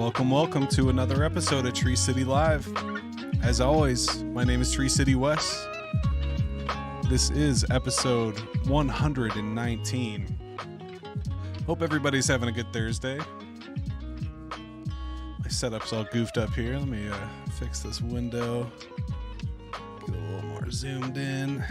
Welcome to another episode of Tree City Live. As always, my name is Tree City Wes. This is episode 119. Hope everybody's having a good Thursday. My setup's all goofed up here. Let me fix this window. Get a little more zoomed in.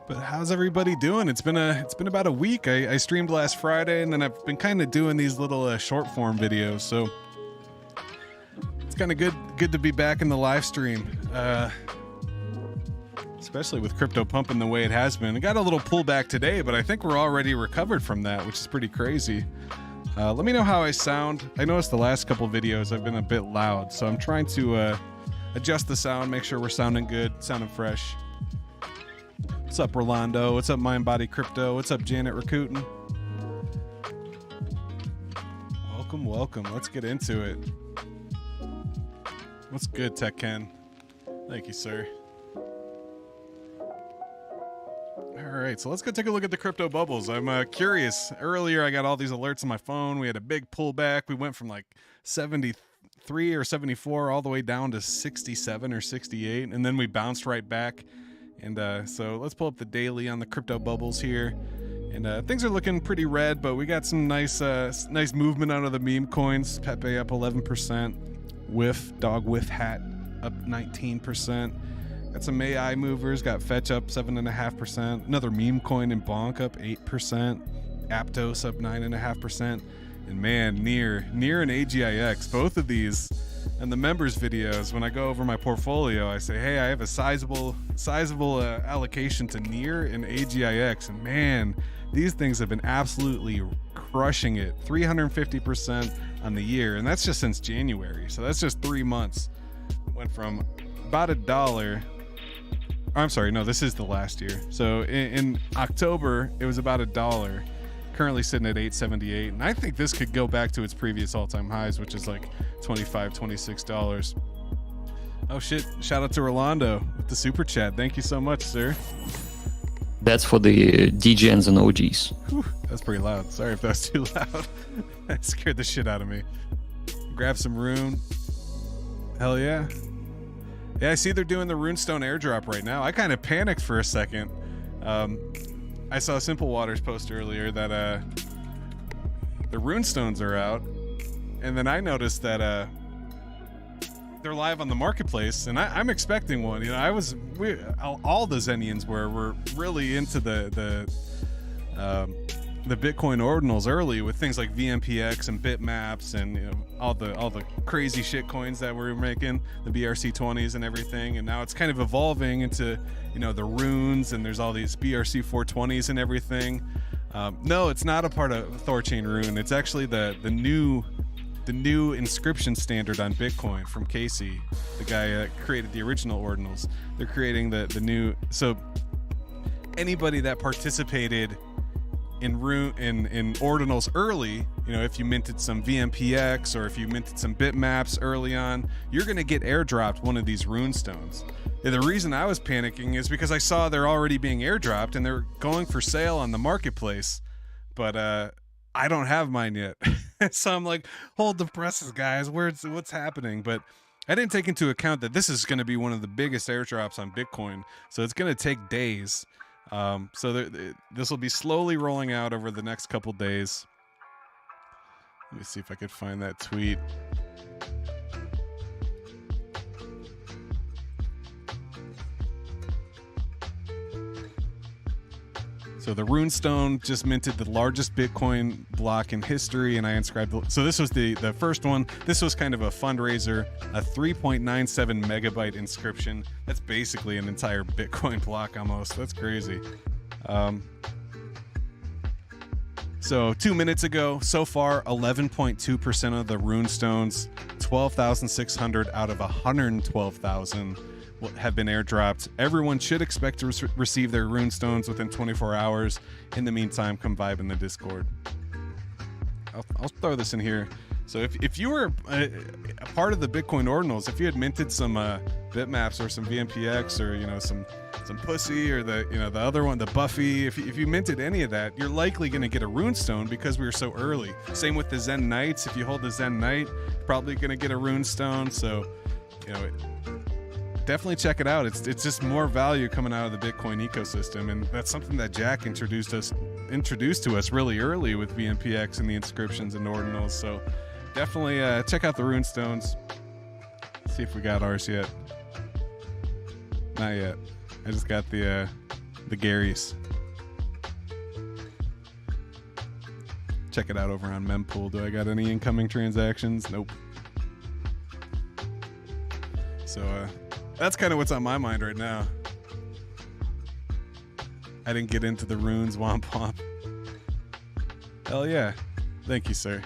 But how's everybody doing? It's been about a week. I streamed last Friday, and then I've been kind of doing these little short form videos. So it's kind of good to be back in the live stream, especially with crypto pumping the way it has been. It got a little pullback today, but I think we're already recovered from that, which is pretty crazy. Let me know how I sound. I noticed the last couple videos I've been a bit loud, so I'm trying to adjust the sound, make sure we're sounding good, sounding fresh. What's up, Rolando? What's up, Mind Body Crypto? What's up, Janet Rakuten? Welcome. Let's get into it. What's good, Tech Ken? Thank you, sir. All right, so let's go take a look at the crypto bubbles. I'm curious. Earlier, I got all these alerts on my phone. We had a big pullback. We went from like 73 or 74 all the way down to 67 or 68, and then we bounced right back. And so let's pull up the daily on the crypto bubbles here. And things are looking pretty red, but we got some nice movement out of the meme coins. Pepe up 11%. Dog Whiff Hat up 19%. Got some AI movers. Got Fetch up 7.5%. Another meme coin in Bonk up 8%. Aptos up 9.5%. And man, Near and AGIX, both of these. And the members videos, when I go over my portfolio, I say, hey, I have a sizable allocation to Near and AGIX, and man, these things have been absolutely crushing it. 350% on the year, and that's just since January. So that's just 3 months. Went from about $1. I'm sorry, no, this is the last year. So in October, it was about $1. Currently sitting at $8.78, and I think this could go back to its previous all-time highs, which is like $25, $26. Oh shit, shout out to Rolando with the super chat. Thank you so much, sir. That's for the DGNs and OGs. Whew, that's pretty loud. Sorry if that was too loud. That scared the shit out of me. Grab some rune. Hell yeah. Yeah, I see they're doing the runestone airdrop right now. I kind of panicked for a second. I saw Simple Waters post earlier that the runestones are out, and then I noticed that they're live on the marketplace, and I'm expecting one. You know, all the Zenians were really into the Bitcoin ordinals early with things like VMPX and bitmaps and, you know, all the crazy shit coins that we're making, the BRC20s and everything. And now it's kind of evolving into, you know, the runes, and there's all these BRC 420s and everything. No, it's not a part of Thorchain rune. It's actually the new inscription standard on Bitcoin from Casey, the guy that created the original ordinals. They're creating the new. So anybody that participated in ordinals early, you know, if you minted some VMPX or if you minted some bitmaps early on, you're going to get airdropped one of these runestones. And the reason I was panicking is because I saw they're already being airdropped and they're going for sale on the marketplace, but I don't have mine yet. So I'm like, hold the presses, guys. What's happening? But I didn't take into account that this is going to be one of the biggest airdrops on Bitcoin, so it's going to take days. So this will be slowly rolling out over the next couple days. Let me see if I could find that tweet. So the runestone just minted the largest Bitcoin block in history, and I inscribed. So this was the first one. This was kind of a fundraiser, a 3.97 megabyte inscription. That's basically an entire Bitcoin block almost. That's crazy. So 2 minutes ago, so far, 11.2% of the runestones, 12,600 out of 112,000. Have been airdropped. Everyone should expect to receive their runestones within 24 hours. In the meantime, come vibe in the Discord. I'll throw this in here So if you were a part of the Bitcoin ordinals, if you had minted some bitmaps or some VMPX or some Pussy or the other one, the Buffy, if you minted any of that, you're likely going to get a runestone because we were so early. Same with the Zen Knights. If you hold the Zen Knight, probably going to get a runestone. So definitely check it out. It's just more value coming out of the Bitcoin ecosystem, and that's something that Jack introduced to us really early with VMPX and the inscriptions and ordinals. So definitely check out the runestones. See if we got ours yet. Not yet. I just got the Garys. Check it out over on Mempool. Do I got any incoming transactions? Nope. So that's kind of what's on my mind right now. I didn't get into the runes, womp womp. Hell yeah. Thank you, sir.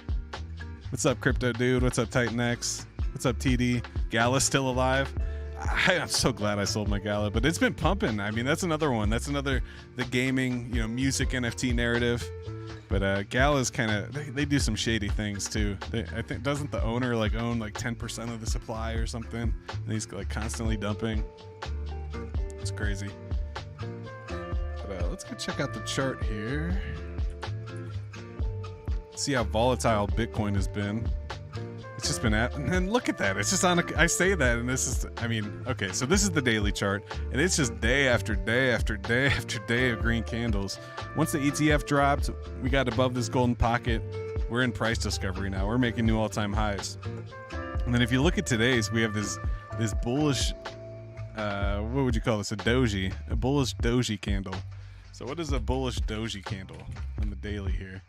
What's up, Crypto Dude? What's up, Titan X? What's up, TD? Gala's still alive? I'm so glad I sold my Gala, but it's been pumping. I mean, that's another one. That's another, the gaming, music NFT narrative. But Gala's kind of, they do some shady things too. I think, doesn't the owner own 10% of the supply or something? And he's constantly dumping. It's crazy. But let's go check out the chart here. See how volatile Bitcoin has been. It's just been and look at that. It's just I say that, and this is, okay, so this is the daily chart, and it's just day after day after day after day of green candles. Once the ETF dropped, we got above this golden pocket. We're in price discovery now. We're making new all-time highs. And then if you look at today's, we have this bullish, what would you call this? A bullish doji candle. So what is a bullish doji candle on the daily here?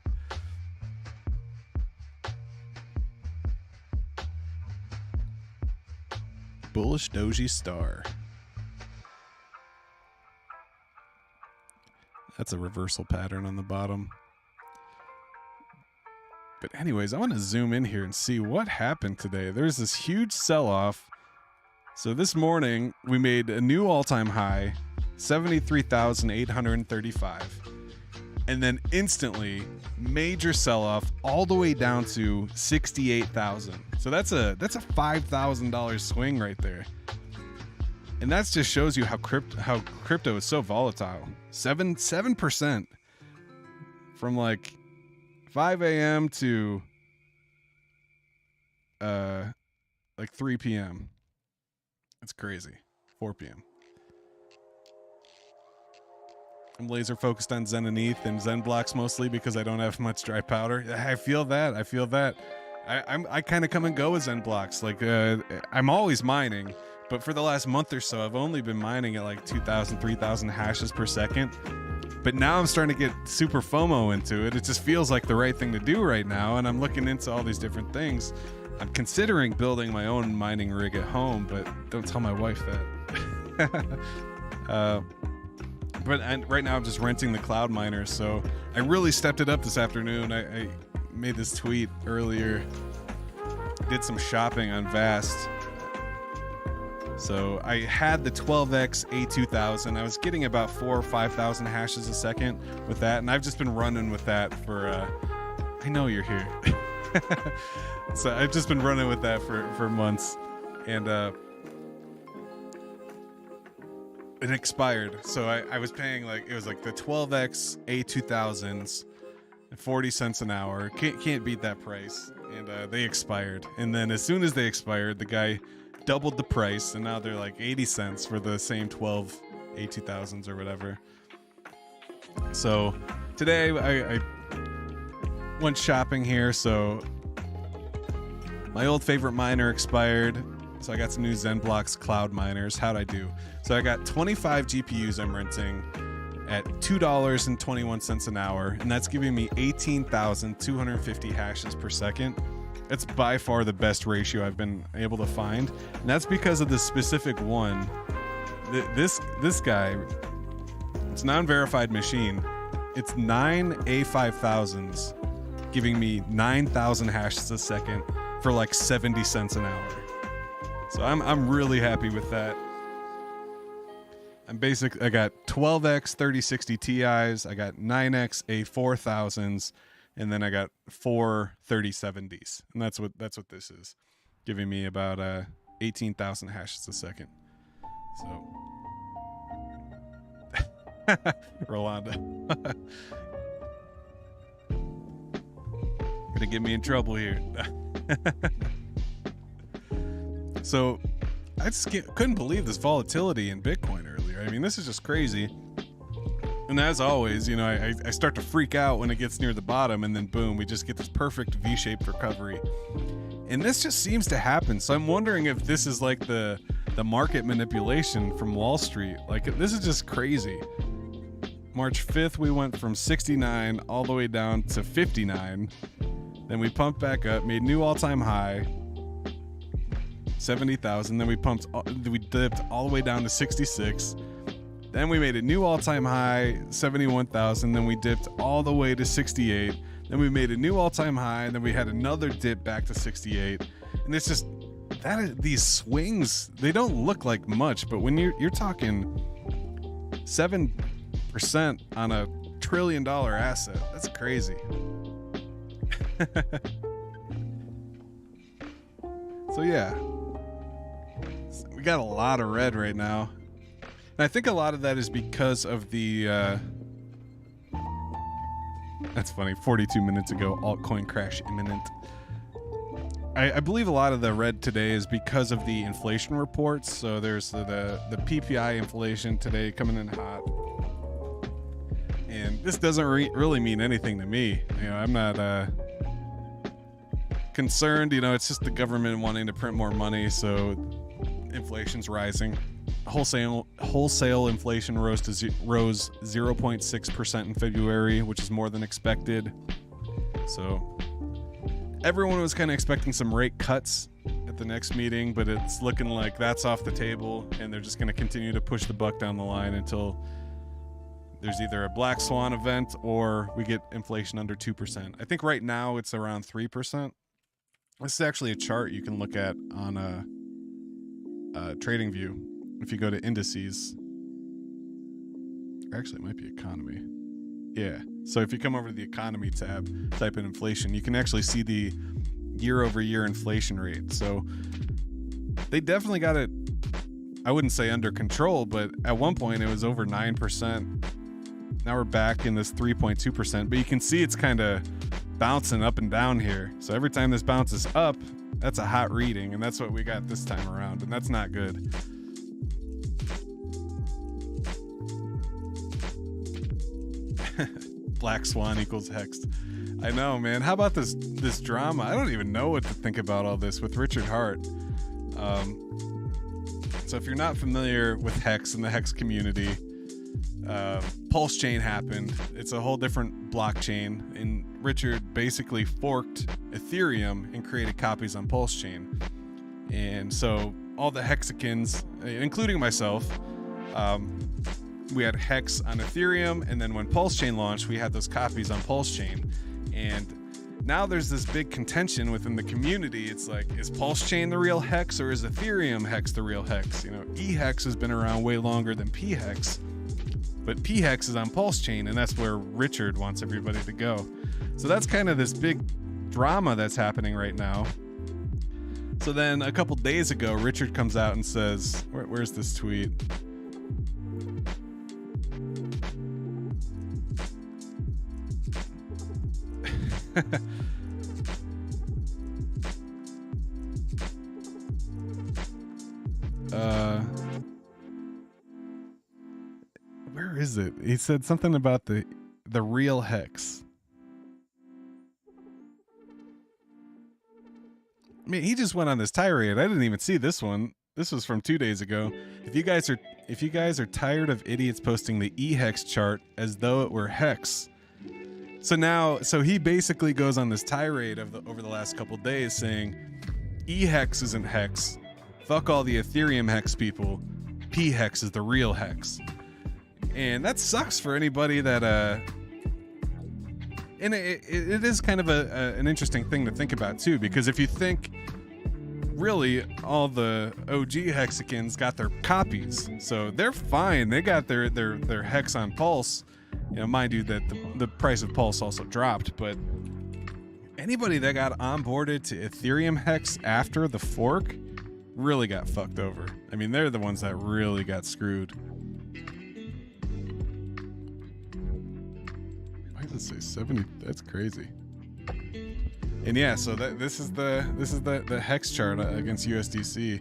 Bullish doji star. That's a reversal pattern on the bottom. But anyways, I want to zoom in here and see what happened today. There's this huge sell-off. So this morning, we made a new all-time high, 73,835. And then instantly, major sell-off all the way down to 68,000. So that's a $5,000 swing right there. And that just shows you how crypto is so volatile. 7% from 5 a.m. to 3 p.m. That's crazy. 4 p.m. I'm laser focused on Zen and ETH and Zen blocks mostly because I don't have much dry powder. I feel that. I kind of come and go with Zen blocks. I'm always mining, but for the last month or so, I've only been mining at 2,000, 3,000 hashes per second. But now I'm starting to get super FOMO into it. It just feels like the right thing to do right now, and I'm looking into all these different things. I'm considering building my own mining rig at home, but don't tell my wife that. But right now I'm just renting the cloud miners, so I really stepped it up this afternoon. I made this tweet earlier, did some shopping on Vast. So I had the 12x A2000. I was getting about 4,000 or 5,000 hashes a second with that, and I've just been running with that for, I know you're here. So I've just been running with that for months, and it expired. So I was paying it was the 12x A2000s, 40 cents an hour. Can't beat that price. And they expired. And then as soon as they expired, the guy doubled the price, and now they're 80 cents for the same 12 A2000s or whatever. So today I went shopping here. So my old favorite miner expired. So I got some new ZenBlocks cloud miners. How'd I do? So I got 25 GPUs I'm renting at $2.21 an hour, and that's giving me 18,250 hashes per second. It's by far the best ratio I've been able to find, and that's because of the specific one. This guy, it's non-verified machine. It's 9 A5000s, giving me 9,000 hashes a second for 70 cents an hour. So I'm really happy with that. I got 12x 3060 Ti's, I got 9x A4000s, and then I got 4 3070s, and that's what this is, giving me about 18,000 hashes a second. So Rolanda. Gonna get me in trouble here. So I just couldn't believe this volatility in Bitcoin earlier. I mean, this is just crazy. And as always, you know, I start to freak out when it gets near the bottom, and then boom, we just get this perfect V-shaped recovery. And this just seems to happen. So I'm wondering if this is like the market manipulation from Wall Street. Like, this is just crazy. March 5th, we went from 69 all the way down to 59. Then we pumped back up, made new all-time high, 70,000. Then we dipped all the way down to 66. Then we made a new all-time high, 71,000. Then we dipped all the way to 68. Then we made a new all-time high. And then we had another dip back to 68. And it's just these swings, they don't look like much, but when you're talking 7% on a $1 trillion asset, that's crazy. So yeah, we got a lot of red right now, and I think a lot of that is because of the that's funny, 42 minutes ago, altcoin crash imminent. I believe a lot of the red today is because of the inflation reports. So there's the PPI inflation today coming in hot, and this doesn't really mean anything to me. You know, I'm not concerned. You know, it's just the government wanting to print more money, so inflation's rising. Wholesale inflation rose 0.6% in February, which is more than expected. So everyone was kind of expecting some rate cuts at the next meeting, but it's looking like that's off the table, and they're just going to continue to push the buck down the line until there's either a black swan event or we get inflation under 2%. I think right now it's around 3%. This is actually a chart you can look at on TradingView. If you go to indices, actually it might be economy. Yeah. So if you come over to the economy tab, type in inflation, you can actually see the year-over-year inflation rate. So they definitely got it, I wouldn't say under control, but at one point it was over 9%. Now we're back in this 3.2%, but you can see it's kind of bouncing up and down here. So every time this bounces up, that's a hot reading, and that's what we got this time around, and that's not good. Black swan equals hexed. I know, man. How about this drama? I don't even know what to think about all this with Richard Hart. So if you're not familiar with Hex and the Hex community, Pulsechain happened. It's a whole different blockchain, and Richard basically forked Ethereum and created copies on Pulsechain. And so all the Hexicans, including myself, we had Hex on Ethereum, and then when Pulsechain launched, we had those copies on Pulsechain. And now there's this big contention within the community. It's like, is Pulsechain the real Hex, or is Ethereum Hex the real Hex? You know, eHex has been around way longer than pHex, but pHex is on Pulsechain, and that's where Richard wants everybody to go. So that's kind of this big drama that's happening right now. So then a couple days ago, Richard comes out and says, where's this tweet? Where is it? He said something about the real Hex. I mean, he just went on this tirade. I didn't even see this one. This was from 2 days ago. If you guys are tired of idiots posting the eHex chart as though it were Hex. So he basically goes on this tirade over the last couple days saying eHex isn't Hex. Fuck all the Ethereum Hex people. pHex is the real Hex. And that sucks for anybody that and it is kind of an interesting thing to think about too, because if you think, really, all the OG Hexicans got their copies, so they're fine. They got their Hex on Pulse. You know, mind you that the price of Pulse also dropped, but anybody that got onboarded to Ethereum Hex after the fork really got fucked over. I mean, they're the ones that really got screwed. Why does it say 70? That's crazy. And yeah, so this is the Hex chart against USDC,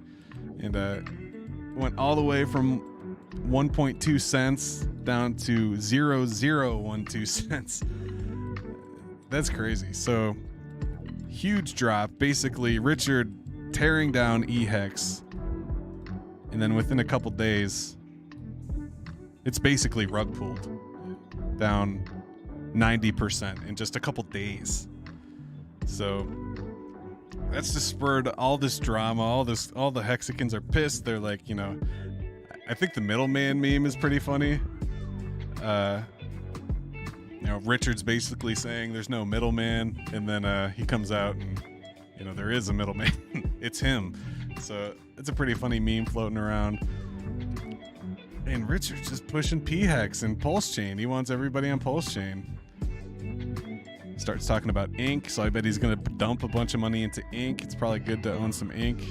and went all the way from 1.2 cents down to 0.012 cents. That's crazy. So huge drop. Basically, Richard tearing down eHex, and then within a couple days, it's basically rug pulled down 90% in just a couple days. So that's just spurred all this drama. All the Hexicans are pissed. They're like, you know, I think the middleman meme is pretty funny. You know, Richard's basically saying there's no middleman, and then he comes out and, you know, there is a middleman. It's him. So it's a pretty funny meme floating around. And Richard's just pushing P-Hex and Pulsechain. He wants everybody on Pulsechain. Starts talking about ink, so I bet he's gonna dump a bunch of money into ink. It's probably good to own some ink.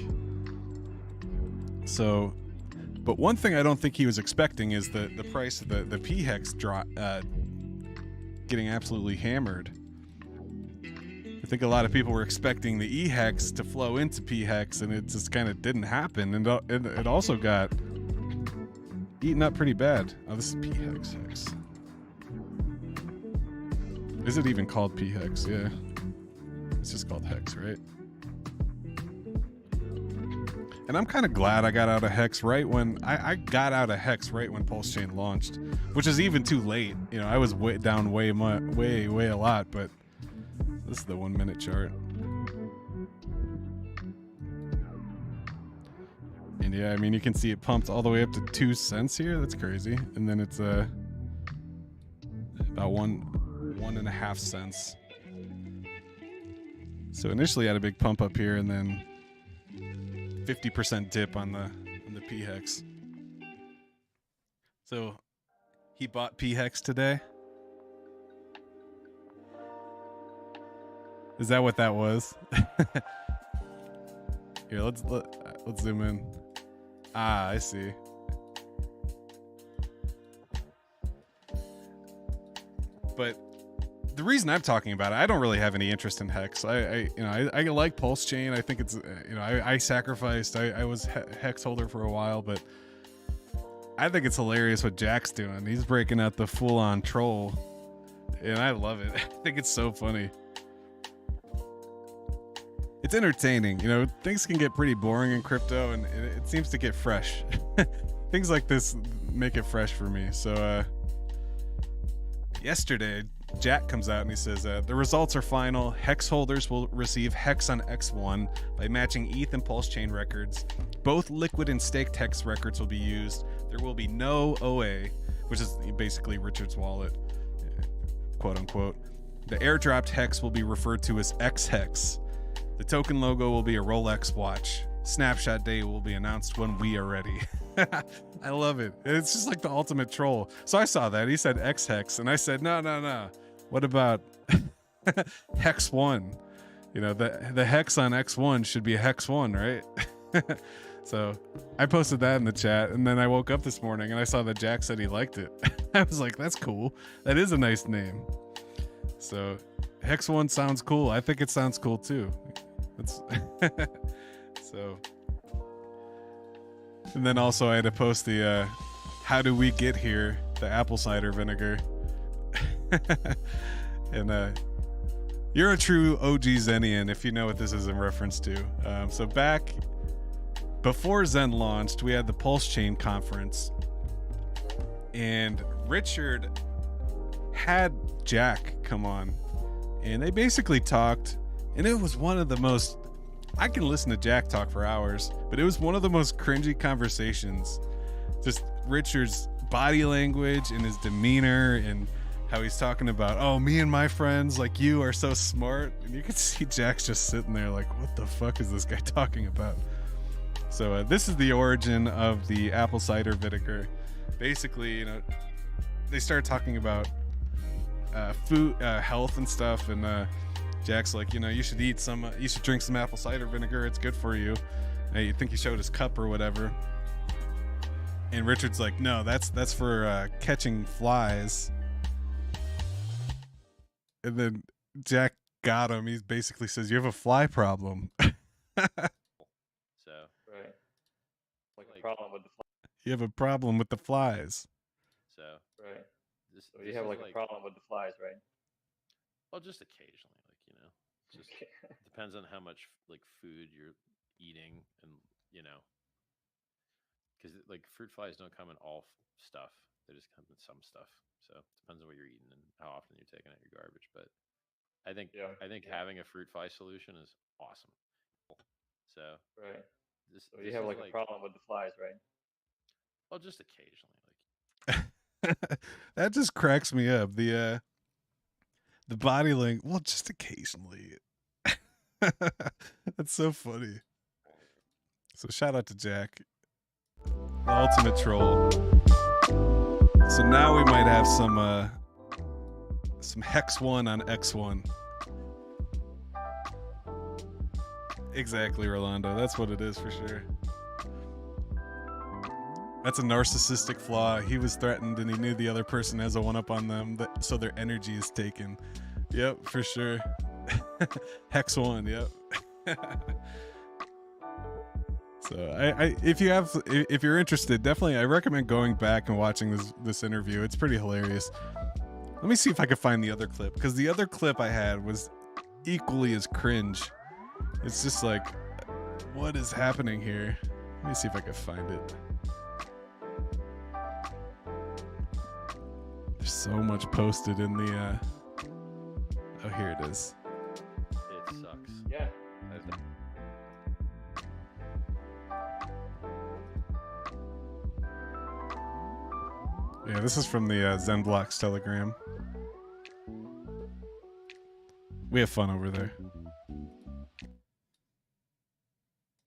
So, but one thing I don't think he was expecting is the price of the P-Hex drop, getting absolutely hammered. I think a lot of people were expecting the E-Hex to flow into P-Hex, and it just kind of didn't happen. And it also got eaten up pretty bad. Oh, this is P-Hex. Is it even called P-Hex? Yeah. It's just called Hex, right? And I'm kind of glad I got out of Hex right when I got out of Hex right when Pulsechain launched, which is even too late. You know, I was down way a lot, but this is the 1 minute chart. And yeah, I mean, you can see it pumped all the way up to 2 cents here. That's crazy. And then it's about 1.5 cents. So initially I had a big pump up here, and then 50% dip on the P-Hex. So he bought P-Hex today. Is that what that was? Here, let's zoom in. Ah, I see. But the reason I'm talking about it, I don't really have any interest in Hex. I like Pulsechain. I think it's, I sacrificed. I was Hex holder for a while, but I think it's hilarious what Jack's doing. He's breaking out the full-on troll, and I love it. I think it's so funny. It's entertaining. You know, things can get pretty boring in crypto, and it seems to get fresh. Things like this make it fresh for me. So yesterday, Jack comes out and he says, the results are final. Hex holders will receive Hex on X1 by matching ETH and Pulsechain records. Both liquid and staked Hex records will be used. There will be no OA, which is basically Richard's wallet, quote unquote. The airdropped Hex will be referred to as X-Hex. The token logo will be a Rolex watch. Snapshot day will be announced when we are ready. I love it. It's just like the ultimate troll. So I saw that. He said X-Hex, and I said, no. What about Hex 1? You know, the Hex on X1 should be Hex 1, right? So I posted that in the chat, and then I woke up this morning and I saw that Jack said he liked it. I was like, that's cool. That is a nice name. So Hex 1 sounds cool. I think it sounds cool too. That's so. And then also I had to post the how do we get here, the apple cider vinegar. And you're a true OG Zenian if you know what this is in reference to. So back before Zen launched, we had the Pulsechain conference, and Richard had Jack come on, and they basically talked, and it was one of the most, I can listen to Jack talk for hours, but it was one of the most cringy conversations. Just Richard's body language and his demeanor, and how he's talking about, oh, me and my friends like you are so smart, and you can see Jack's just sitting there like, what the fuck is this guy talking about? So this is the origin of the apple cider vinegar. Basically, you know, they started talking about food, health and stuff, and Jack's like, you should eat some, you should drink some apple cider vinegar. It's good for you. And you think he showed his cup or whatever. And Richard's like, no, that's for catching flies. And then Jack got him. He basically says, you have a fly problem. So right, like a problem with the fly. You have a problem with the flies. So right, so you have like a problem with the flies, right? Well, just occasionally, just depends on how much like food you're eating, and because like fruit flies don't come in all stuff; they just come in some stuff. So it depends on what you're eating and how often you're taking out your garbage. But I think having a fruit fly solution is awesome. So right, so you have like a problem with the flies, right? Well, just occasionally, That just cracks me up. The body language. Well, just occasionally. That's so funny. So shout out to Jack, the ultimate troll. So now we might have some Hex 1 on X1. Exactly, Rolando. That's what it is for sure. That's a narcissistic flaw. He was threatened and he knew the other person has a one-up on them, so their energy is taken. Yep, for sure. Hex 1, yep. So if you're interested, definitely I recommend going back and watching this interview. It's pretty hilarious. Let me see if I can find the other clip, because the other clip I had was equally as cringe. It's just like, what is happening here? Let me see if I can find it. There's so much posted in the oh, here it is. it sucks. Yeah. Yeah, this is from the ZenBlocks Telegram. We have fun over there.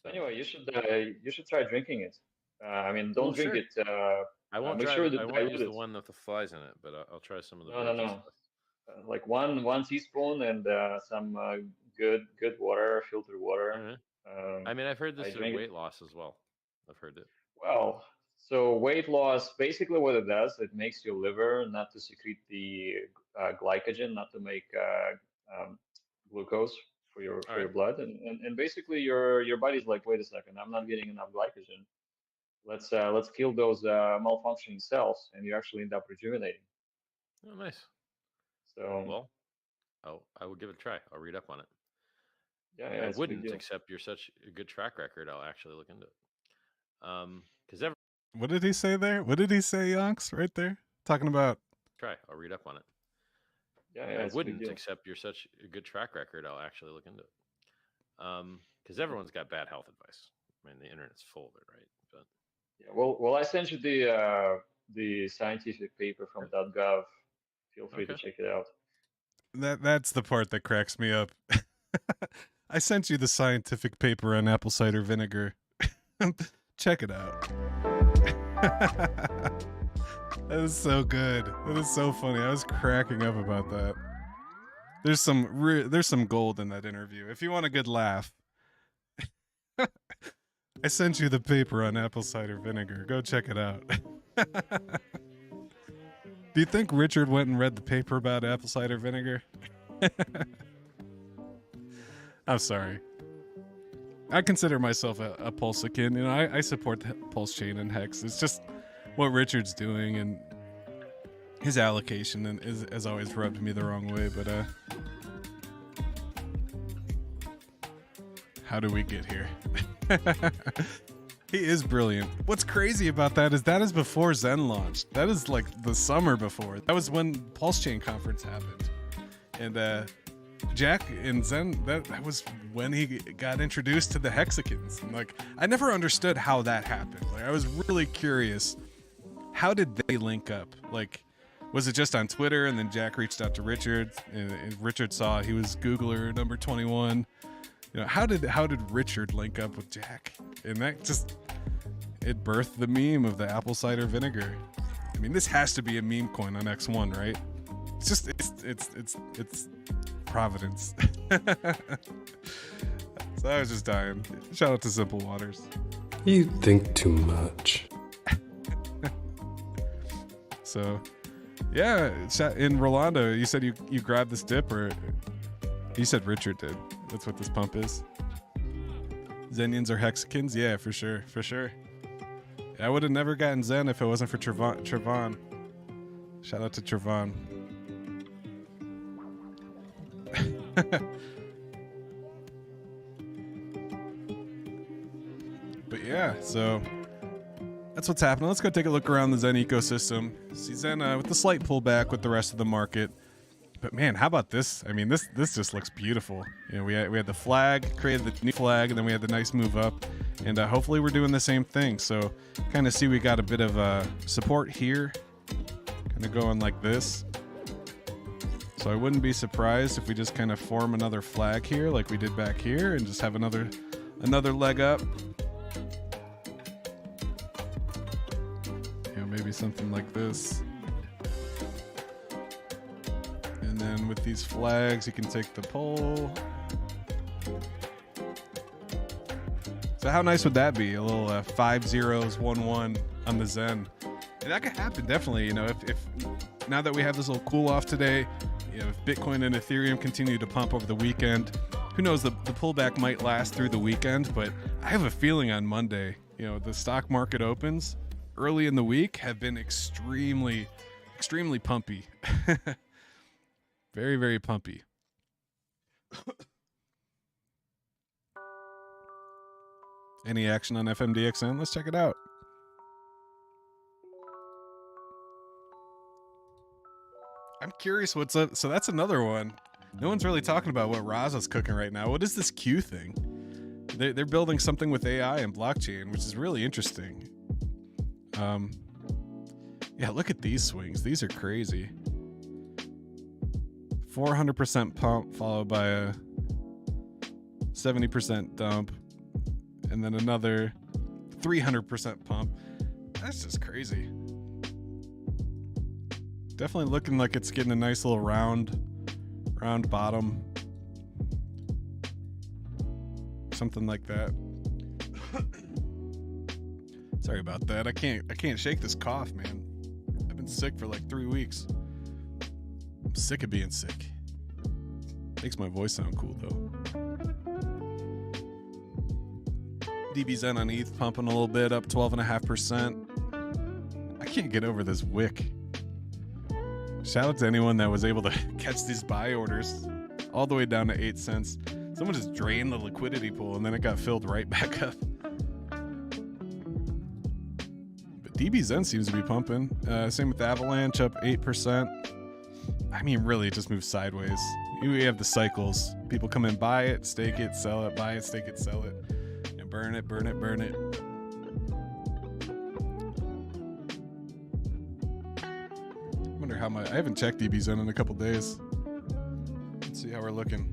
Anyway, you should try drinking it. I mean, don't drink it. I won't make try. sure that I won't use the one with the flies in it, but I'll try some of the. No. Like one teaspoon and some good water, filtered water. I mean, I've heard this for drink weight loss as well. I've heard it. Well, so weight loss, basically what it does, it makes your liver not to secrete the glycogen, not to make glucose for your blood, and basically your body's like, wait a second, I'm not getting enough glycogen. Let's kill those malfunctioning cells, and you actually end up rejuvenating. Oh, nice. So well, I will give it a try. I'll read up on it. Yeah, I wouldn't, except you're such a good track record. I'll actually look into it. Because what did he say there? What did he say, Yonks? Right there, talking about. Try. I'll read up on it. Yeah, I wouldn't, except you're such a good track record. I'll actually look into it. Because everyone's got bad health advice. I mean, the internet's full of it, right? But yeah, well, I sent you the scientific paper from .gov. Feel free to check it out. That's the part that cracks me up. I sent you the scientific paper on apple cider vinegar. Check it out. That is so good. That is so funny. I was cracking up about that. There's some gold in that interview. If you want a good laugh, I sent you the paper on apple cider vinegar. Go check it out. Do you think Richard went and read the paper about apple cider vinegar? I'm sorry. I consider myself a Pulsechain. You know, I support the Pulsechain and Hex. It's just what Richard's doing, and his allocation and has always rubbed me the wrong way. But how do we get here? He is brilliant. What's crazy about that is before Zen launched. That is like the summer before. That was when Pulsechain conference happened. And Jack and Zen, that was when he got introduced to the Hexicans. And like, I never understood how that happened. Like, I was really curious. How did they link up? Like, was it just on Twitter and then Jack reached out to Richard and Richard saw he was Googler number 21? You know, how did Richard link up with Jack? And that just, it birthed the meme of the apple cider vinegar. I mean, this has to be a meme coin on X1, right? It's it's Providence. So I was just dying. Shout out to Simple Waters. You think too much. So, yeah, in Rolando, you said you grabbed this dip, or you said Richard did. That's what this pump is. Zenians or Hexicans? Yeah, for sure, for sure. I would have never gotten Zen if it wasn't for Trevon. Shout out to Trevon. But yeah, so that's what's happening. Let's go take a look around the Zen ecosystem. See Zen with the slight pullback with the rest of the market. But man, how about this? I mean, this just looks beautiful. You know, we had the flag, created the new flag, and then we had the nice move up. And hopefully we're doing the same thing. So kind of see we got a bit of support here. Kind of going like this. So I wouldn't be surprised if we just kind of form another flag here like we did back here and just have another leg up. You know, maybe something like this. And then with these flags, you can take the pole. So how nice would that be? A little 5 zeros, 1 1 on the Zen. And that could happen, definitely. You know, if now that we have this little cool off today, you know, if Bitcoin and Ethereum continue to pump over the weekend, who knows, the pullback might last through the weekend, but I have a feeling on Monday, you know, the stock market opens early in the week have been extremely pumpy. Very, very pumpy. Any action on FMDXN? Let's check it out. I'm curious what's up. So that's another one. No one's really talking about what Raza's cooking right now. What is this Q thing? They're building something with AI and blockchain, which is really interesting. Yeah, look at these swings. These are crazy. 400% pump followed by a 70% dump, and then another 300% pump. That's just crazy. Definitely looking like it's getting a nice little round bottom. Something like that. Sorry about that. I can't shake this cough, man. I've been sick for like 3 weeks. I'm sick of being sick. Makes my voice sound cool though. DBZen on ETH pumping a little bit, up 12.5%. I can't get over this wick. Shout out to anyone that was able to catch these buy orders all the way down to 8 cents. Someone just drained the liquidity pool and then it got filled right back up. But DBZen seems to be pumping. Same with Avalanche, up 8%. I mean, really, it just moves sideways. We have the cycles. People come in, buy it, stake it, sell it, buy it, stake it, sell it. And burn it, burn it, burn it. I wonder how much. I haven't checked DBZen in a couple days. Let's see how we're looking.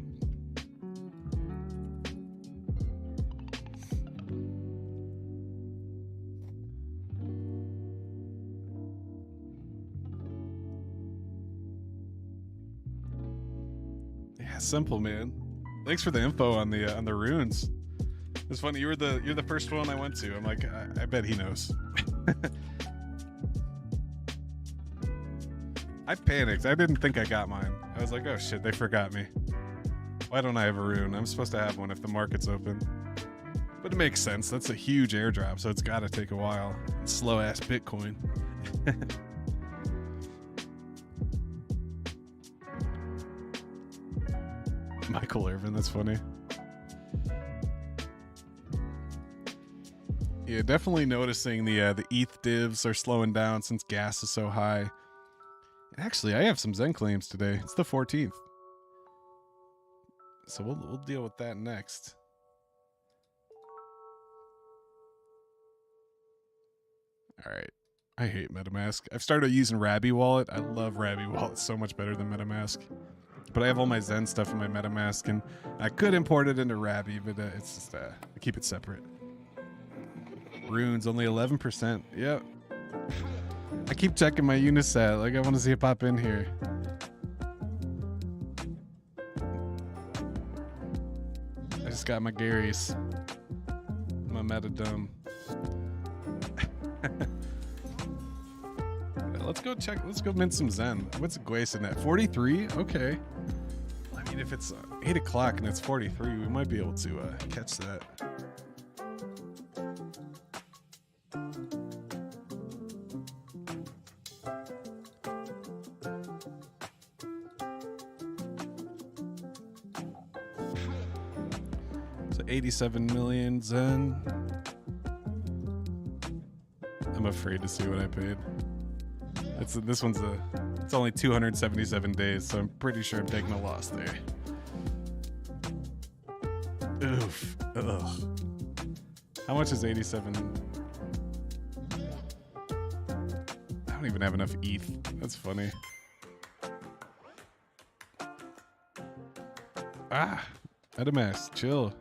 Yeah, simple, man. Thanks for the info on the runes. It's funny, you're the first one I went to. I'm like, I bet he knows. I panicked. I didn't think I got mine. I was like, oh shit, they forgot me. Why don't I have a rune? I'm supposed to have one if the market's open. But it makes sense. That's a huge airdrop, so it's got to take a while. Slow ass Bitcoin. Michael Irvin, that's funny. Yeah, definitely noticing the ETH divs are slowing down since gas is so high. Actually, I have some Zen claims today. It's the 14th. So we'll deal with that next. All right. I hate MetaMask. I've started using Rabby Wallet. I love Rabby Wallet so much better than MetaMask. But I have all my Zen stuff in my MetaMask, and I could import it into Rabby, but it's just I keep it separate. Runes only 11%. Yep. I keep checking my Unisat. Like I want to see it pop in here. just got my Gary's. My Metadome. Let's go check. Let's go mint some Zen. What's Gwei sitting at? 43? Okay. I mean, if it's 8 o'clock and it's 43, we might be able to catch that. So 87 million Zen. I'm afraid to see what I paid. This one's it's only 277 days, so I'm pretty sure I'm taking a loss there. Oof. Ugh. How much is 87? I don't even have enough ETH. That's funny. Ah, MetaMask, chill.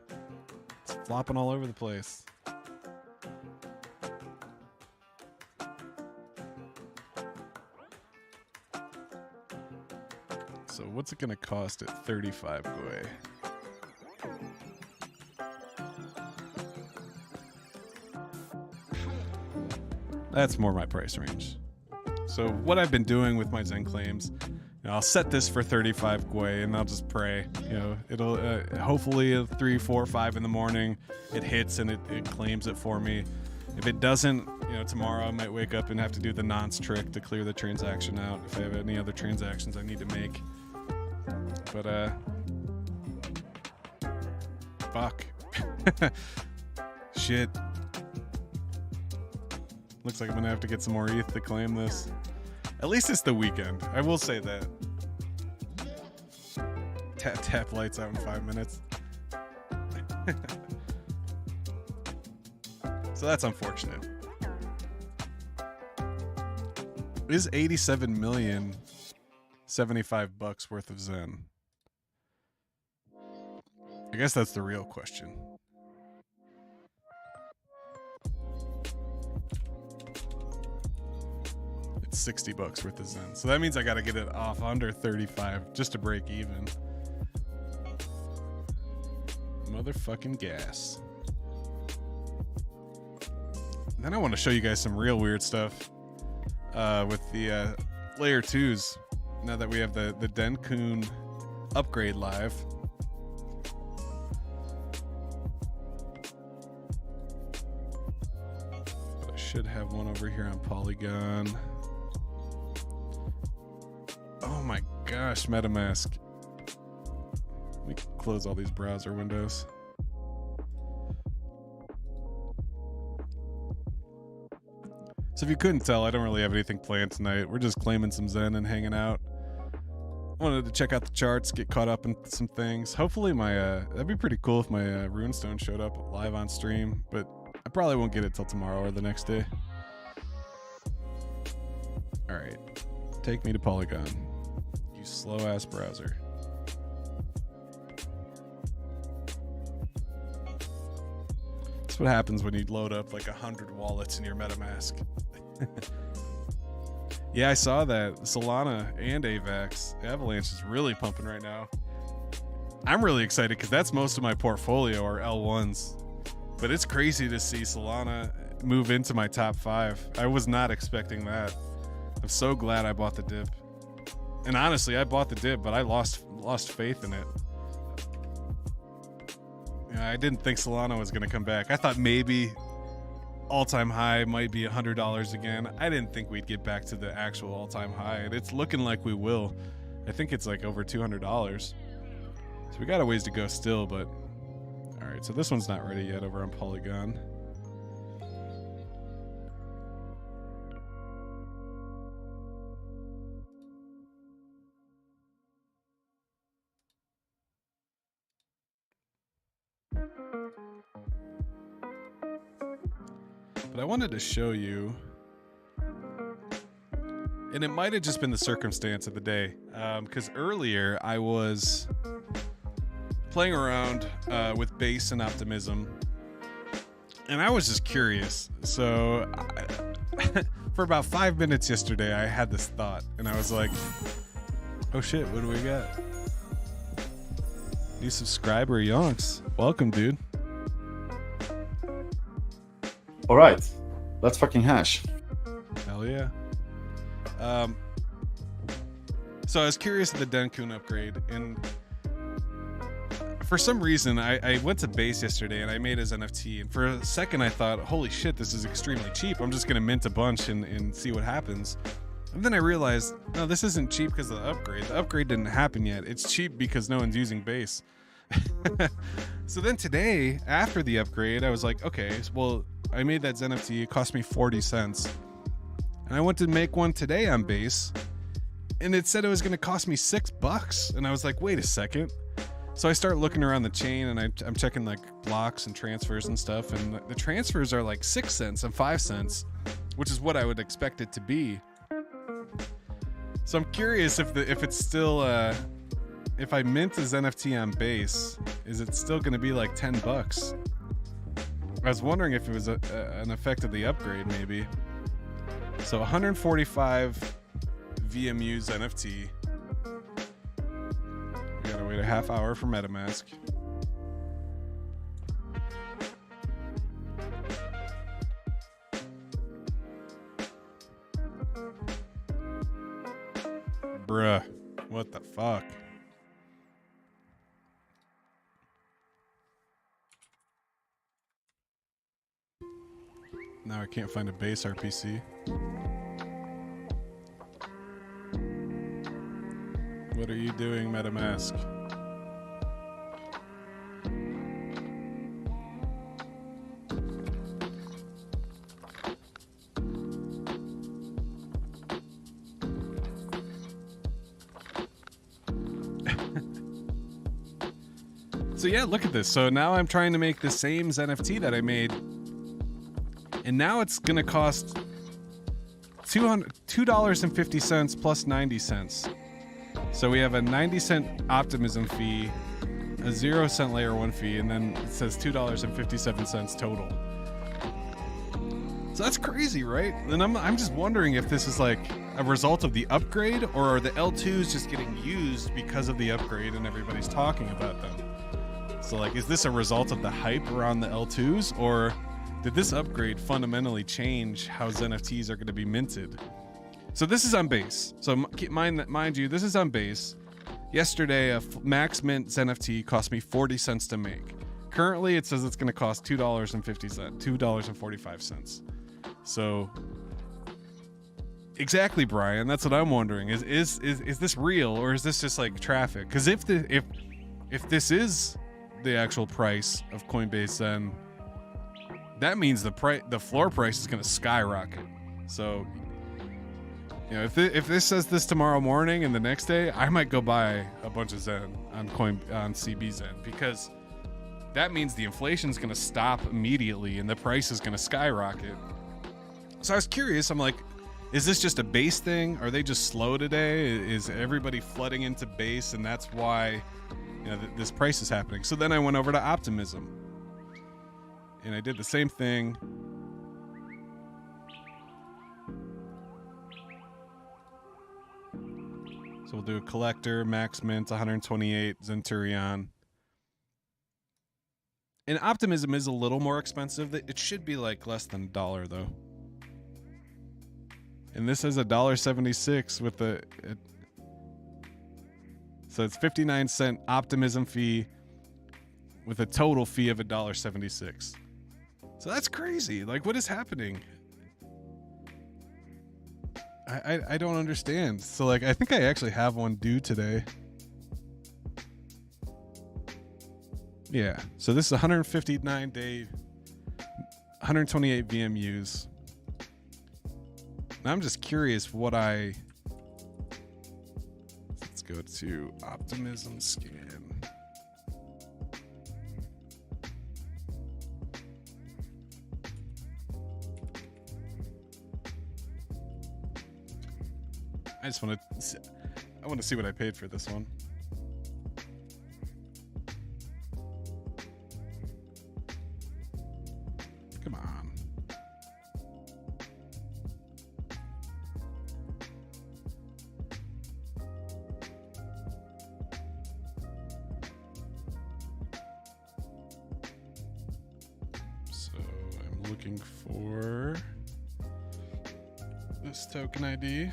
It's flopping all over the place. So what's it gonna cost at 35 Gwei? That's more my price range. So what I've been doing with my Zen claims, I'll set this for 35 Gwei and I'll just pray. It'll hopefully at 3, 4, 5 in the morning it hits and it claims it for me. If it doesn't, tomorrow I might wake up and have to do the nonce trick to clear the transaction out if I have any other transactions I need to make. But fuck. Shit. Looks like I'm gonna have to get some more ETH to claim this. At least it's the weekend. I will say that. Tap lights out in 5 minutes. So that's unfortunate. Is 87 million 75 bucks worth of Zen? I guess that's the real question. It's 60 bucks worth of Zen. So that means I got to get it off under 35 just to break even. Motherfucking gas. Then I want to show you guys some real weird stuff with the layer 2s. Now that we have the Denkun upgrade live. But I should have one over here on Polygon. Oh my gosh, MetaMask. Let me close all these browser windows. So if you couldn't tell, I don't really have anything planned tonight. We're just claiming some Zen and hanging out. Wanted to check out the charts, get caught up in some things. Hopefully that'd be pretty cool if my runestone showed up live on stream, but I probably won't get it till tomorrow or the next day. All right, take me to Polygon. You slow ass browser. That's what happens when you load up like 100 wallets in your MetaMask. Yeah, I saw that. Solana and AVAX. Avalanche is really pumping right now. I'm really excited because that's most of my portfolio are L1s. But it's crazy to see Solana move into my top 5. I was not expecting that. I'm so glad I bought the dip. And honestly, I bought the dip, but I lost faith in it. Yeah, I didn't think Solana was going to come back. I thought maybe all-time high might be $100 again. I didn't think we'd get back to the actual all-time high, and it's looking like we will. I think it's like over $200. So we got a ways to go still, but all right. So this one's not ready yet over on Polygon. But I wanted to show you, and it might have just been the circumstance of the day, because earlier I was playing around with base and optimism, and I was just curious. So for about 5 minutes yesterday, I had this thought, and I was like, oh shit, what do we got? New subscriber, Yonks. Welcome, dude. All right, let's fucking hash. Hell yeah. So I was curious of the Denkun upgrade, and for some reason I went to base yesterday and I made his NFT, and for a second I thought, holy shit, this is extremely cheap. I'm just gonna mint a bunch and see what happens. And then I realized, no, this isn't cheap because of the upgrade. The upgrade didn't happen yet. It's cheap because no one's using base. So then today, after the upgrade, I was like, okay, well, I made that Zen NFT. It cost me 40 cents. And I went to make one today on base, and it said it was going to cost me $6. And I was like, wait a second. So I start looking around the chain, and I'm checking like blocks and transfers and stuff. And the transfers are like 6 cents and 5 cents, which is what I would expect it to be. So I'm curious if it's still if I mint his NFT on base, is it still going to be like $10? I was wondering if it was an effect of the upgrade, maybe. So 145 VMUs NFT. We gotta wait a half hour for MetaMask. Bruh, what the fuck? Now I can't find a base RPC. What are you doing, MetaMask? So yeah, look at this. So now I'm trying to make the same NFT that I made, and now it's gonna cost $2.50 plus 90 cents. So we have a 90-cent optimism fee, a 0-cent layer 1 fee, and then it says $2.57 total. So that's crazy, right? And I'm just wondering if this is like a result of the upgrade, or are the L2s just getting used because of the upgrade and everybody's talking about them? So like, is this a result of the hype around the L2s, or did this upgrade fundamentally change how NFTs are going to be minted? So this is on base. So mind you, this is on base. Yesterday, a max mint NFT cost me 40 cents to make. Currently, it says it's going to cost $2.45. So exactly, Brian. That's what I'm wondering. Is this real, or is this just like traffic? Because if this is the actual price of Coinbase, then that means the floor price is going to skyrocket. So, you know, if this says this tomorrow morning and the next day, I might go buy a bunch of Zen on CB Zen, because that means the inflation is going to stop immediately and the price is going to skyrocket. So I was curious. I'm like, is this just a base thing? Are they just slow today? Is everybody flooding into base, and that's why, you know, this price is happening? So then I went over to Optimism, and I did the same thing. So we'll do a collector, max mint, 128 Centurion. And Optimism is a little more expensive. It should be like less than $1 though. And this is $1.76 with so it's 59-cent Optimism fee with a total fee of $1.76. So that's crazy. Like, what is happening? I don't understand. So like, I think I actually have one due today. Yeah. So this is 159-day, 128 VMUs. I'm just curious what let's go to Optimism scan. I want to see what I paid for this one. Come on. looking for this token ID.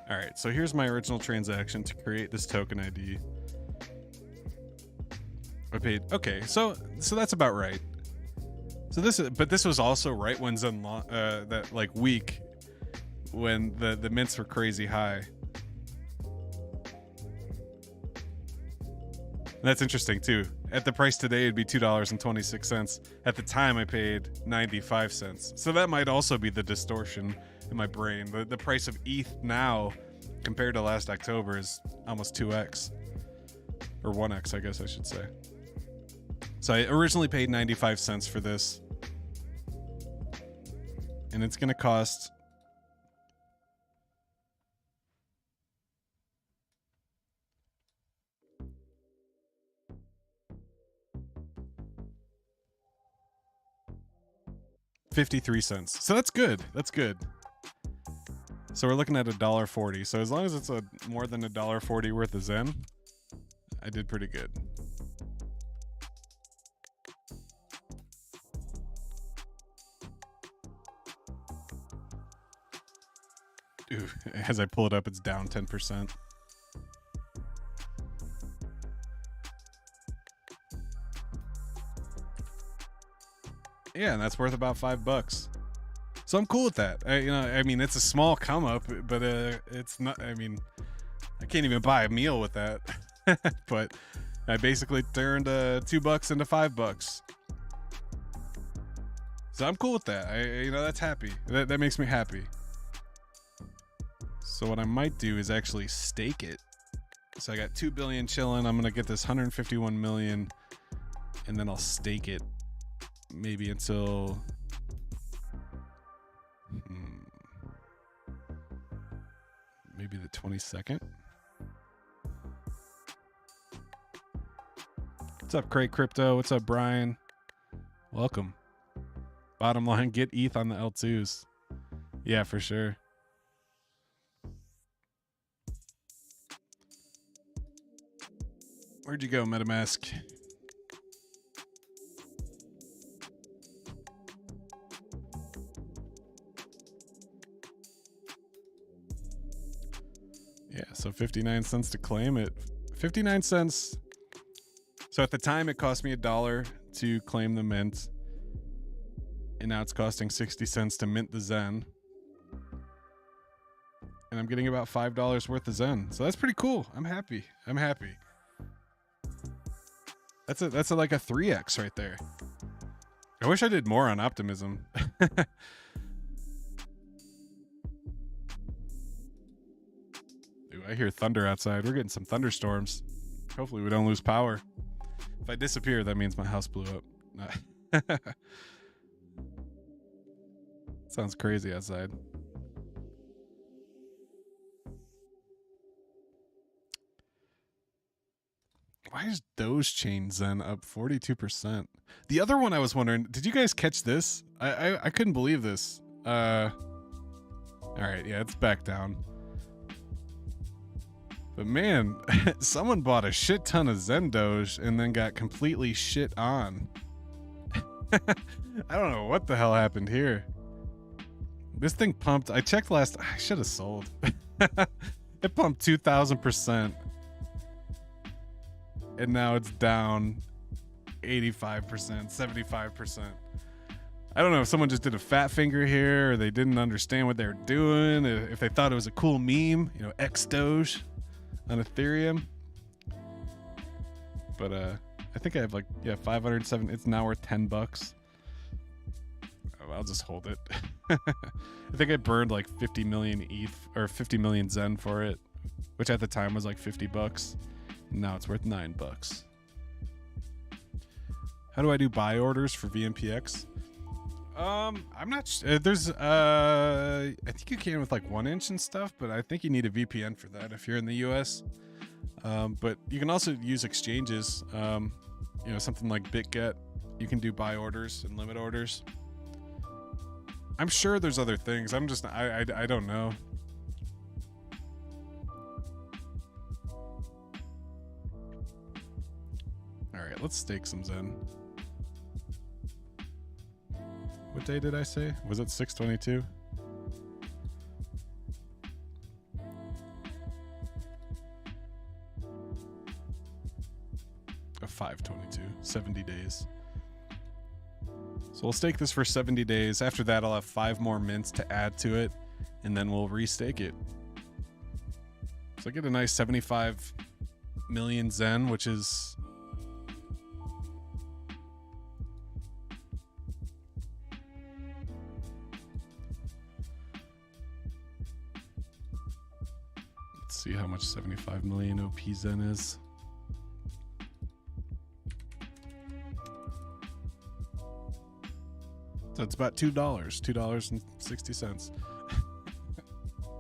All right, so here's my original transaction to create this token ID. I paid, okay, so that's about right. So this was also right when Zen that like week when the mints were crazy high. And that's interesting too. At the price today, it'd be $2.26. At the time, I paid 95 cents. So that might also be the distortion in my brain. The price of ETH now compared to last October is almost 2x. Or 1x, I guess I should say. So I originally paid 95 cents for this. And it's going to cost... $0.53. So that's good. That's good. So we're looking at $1.40. So as long as it's more than $1.40 worth of Zen, I did pretty good. Ooh, as I pull it up, it's down 10%. Yeah, and that's worth about $5. So I'm cool with that. I mean, it's a small come up, but it's not. I mean, I can't even buy a meal with that. But I basically turned $2 into $5. So I'm cool with that. That's happy. That makes me happy. So what I might do is actually stake it. So I got 2 billion chilling. I'm gonna get this 151 million, and then I'll stake it. Maybe until maybe the 22nd. What's up, Craig Crypto? What's up, Brian? Welcome. Bottom line, get ETH on the L2s. Yeah, for sure. Where'd you go, MetaMask? Yeah, so 59 cents to claim it. 59 cents. So at the time, it cost me $1 to claim the mint. And now it's costing 60 cents to mint the Zen. And I'm getting about $5 worth of Zen. So that's pretty cool. I'm happy. I'm happy. That's like a 3x right there. I wish I did more on optimism. Dude, I hear thunder outside. We're getting some thunderstorms. Hopefully we don't lose power. If I disappear, that means my house blew up. Sounds crazy outside. Why is Dogechain Zen up 42%? The other one I was wondering, did you guys catch this? I couldn't believe this. All right, yeah, it's back down. But man, someone bought a shit ton of Zen Doge and then got completely shit on. I don't know what the hell happened here. This thing pumped. I checked last. I should have sold. It pumped 2,000%. And now it's down 85%, 75%. I don't know if someone just did a fat finger here or they didn't understand what they were doing. If they thought it was a cool meme, X Doge on Ethereum. But I think I have 507. It's now worth $10. I'll just hold it. I think I burned like 50 million ETH or 50 million Zen for it, which at the time was like $50. Now it's worth $9. How do I do buy orders for VMPX? I'm not sure. There's I think you can with like 1inch and stuff, but I think you need a VPN for that if you're in the US. But you can also use exchanges. Something like BitGet. You can do buy orders and limit orders. I'm sure there's other things. I don't know. All right, let's stake some Zen. What day did I say? Was it 622? Or 522, 70 days. So we'll stake this for 70 days. After that, I'll have 5 more mints to add to it, and then we'll restake it. So I get a nice 75 million Zen, which is... Let's see how much 75 million OP Zen is. So it's about $2.60.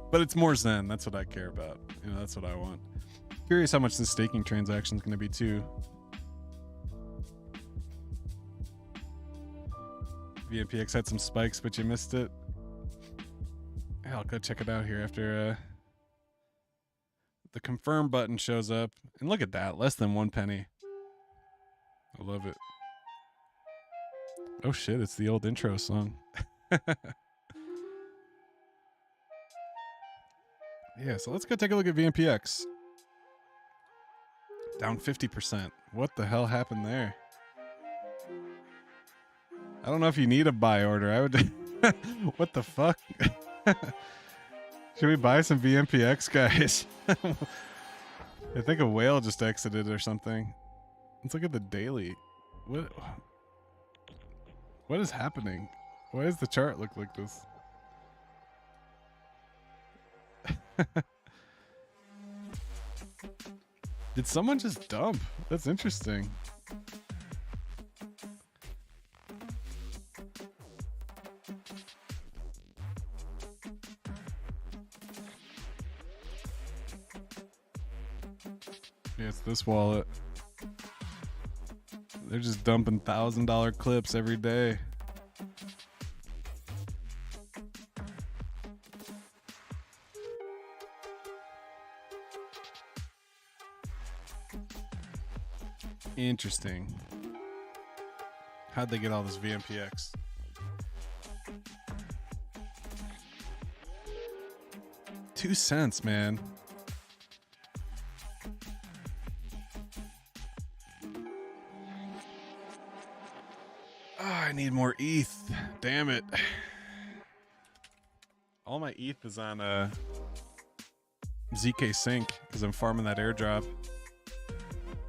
But it's more Zen. That's what I care about. You know, that's what I want. Curious how much this staking transaction is going to be too. VMPX had some spikes, but you missed it. I'll go check it out here after the confirm button shows up. And look at that, less than 1 penny. I love it. Oh shit, it's the old intro song. Yeah, so let's go take a look at VMPX. Down 50%. What the hell happened there? I don't know if you need a buy order. I would... What the fuck? Should we buy some VMPX, guys? I think a whale just exited or something. Let's look at the daily. What is happening? Why does the chart look like this? Did someone just dump? That's interesting. Yeah, it's this wallet. They're just dumping $1,000 clips every day. Interesting. How'd they get all this VMPX? $0.02, man. Oh, I need more ETH. Damn it. All my ETH is on ZK Sync because I'm farming that airdrop.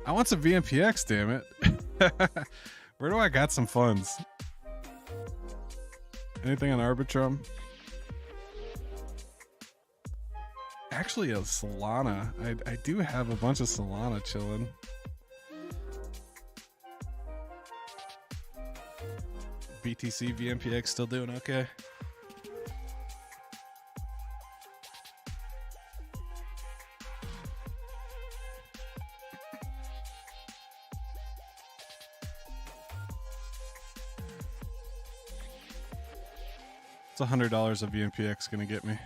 I want some VMPX, damn it. Where do I got some funds? Anything on Arbitrum? Actually, a Solana. I do have a bunch of Solana chilling. BTC VMPX still doing okay. It's $100 of VMPX gonna get me.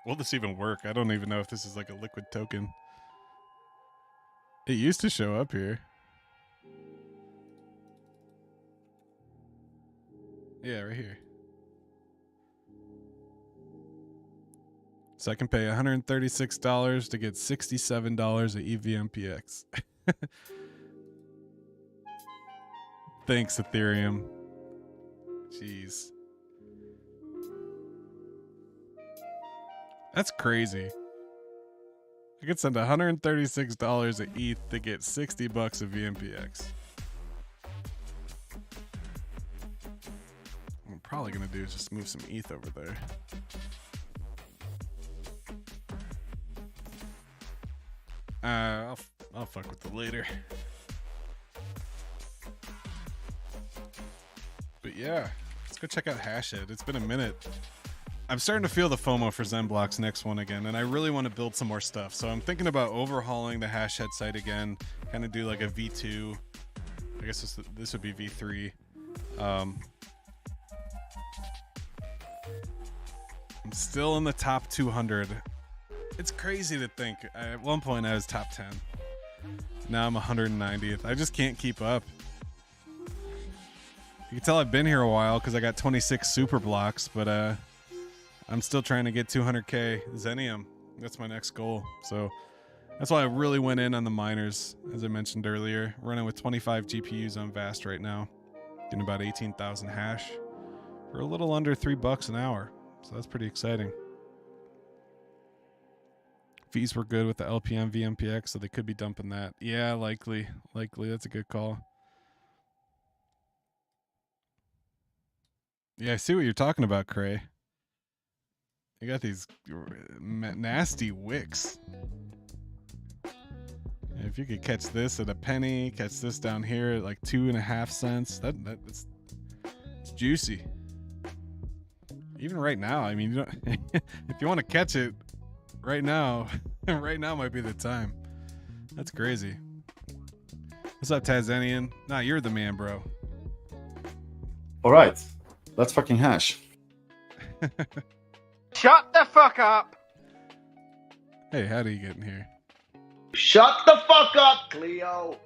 Will this even work? I don't even know if this is like a liquid token. It used to show up here. Yeah, right here. So I can pay $136 to get $67 of eVMPX. Thanks, Ethereum. Jeez. That's crazy. I could send $136 of ETH to get $60 of VMPX. What I'm probably gonna do is just move some ETH over there. I'll fuck with it later. But yeah, let's go check out Hashhead. It's been a minute. I'm starting to feel the FOMO for ZenBlock's next one again, and I really want to build some more stuff. So I'm thinking about overhauling the Hashhead site again, kind of do like a V2. I guess this would be V3. I'm still in the top 200. It's crazy to think. At one point I was top 10. Now I'm 190th. I just can't keep up. You can tell I've been here a while because I got 26 super blocks, but I'm still trying to get 200k Xenium. That's my next goal. So that's why I really went in on the miners, as I mentioned earlier. Running with 25 GPUs on Vast right now, getting about 18,000 hash for a little under $3 an hour. So that's pretty exciting. Fees were good with the LPM VMPX, so they could be dumping that. Yeah, likely. That's a good call. Yeah, I see what you're talking about, Cray. You got these nasty wicks. If you could catch this at a penny, catch this down here at like 2.5 cents, it's juicy. Even right now, I mean, you don't, if you want to catch it right now, right now might be the time. That's crazy. What's up, Tanzanian? Nah, you're the man, bro. All right, let's fucking hash. Shut the fuck up! Hey, how do you get in here? Shut the fuck up, Cleo!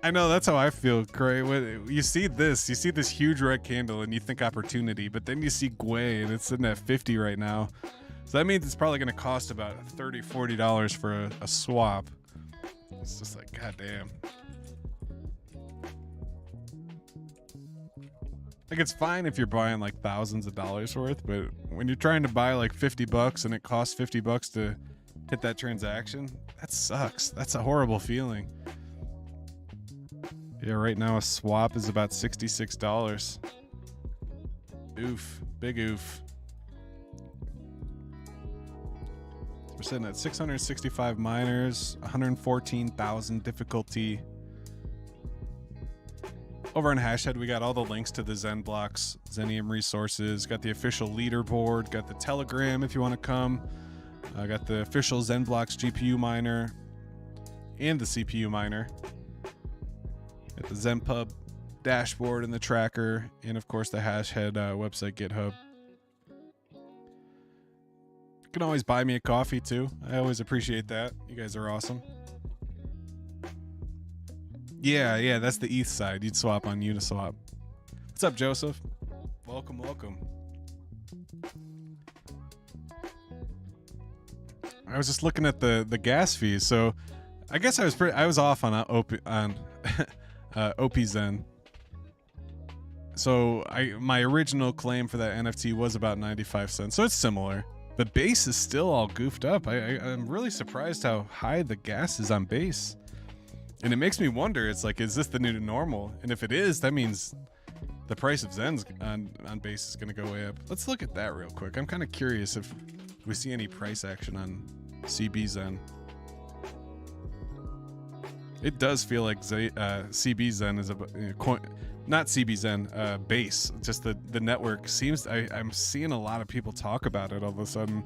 I know, that's how I feel, Cray. When you see this huge red candle and you think opportunity, but then you see Gwei and it's sitting at 50 right now. So that means it's probably going to cost about $30, $40 for a swap. It's just like, goddamn. Like, it's fine if you're buying like thousands of dollars worth, but when you're trying to buy like $50 and it costs $50 to hit that transaction, that sucks. That's a horrible feeling. Yeah, right now a swap is about $66. Oof. Big oof. We're sitting at 665 miners, 114,000 difficulty. Over on Hashhead, we got all the links to the Zen blocks, Xenium resources, got the official leaderboard, got the Telegram if you want to come. I got the official Zen blocks GPU miner and the CPU miner. Got the ZenPub dashboard and the tracker, and of course the Hashhead website, GitHub. You can always buy me a coffee too. I always appreciate that. You guys are awesome. Yeah, that's the ETH side. You'd swap on Uniswap. What's up, Joseph? Welcome. I was just looking at the gas fees, so I guess I was off on OPZen. So my original claim for that NFT was about 95 cents, so it's similar. The base is still all goofed up. I'm really surprised how high the gas is on base. And it makes me wonder, it's like, is this the new normal? And if it is, that means the price of Zen's on base is going to go way up. Let's look at that real quick. I'm kind of curious if we see any price action on CB Zen. It does feel like CB Zen is a coin, not CB Zen, base. Just the network seems, I'm seeing a lot of people talk about it all of a sudden.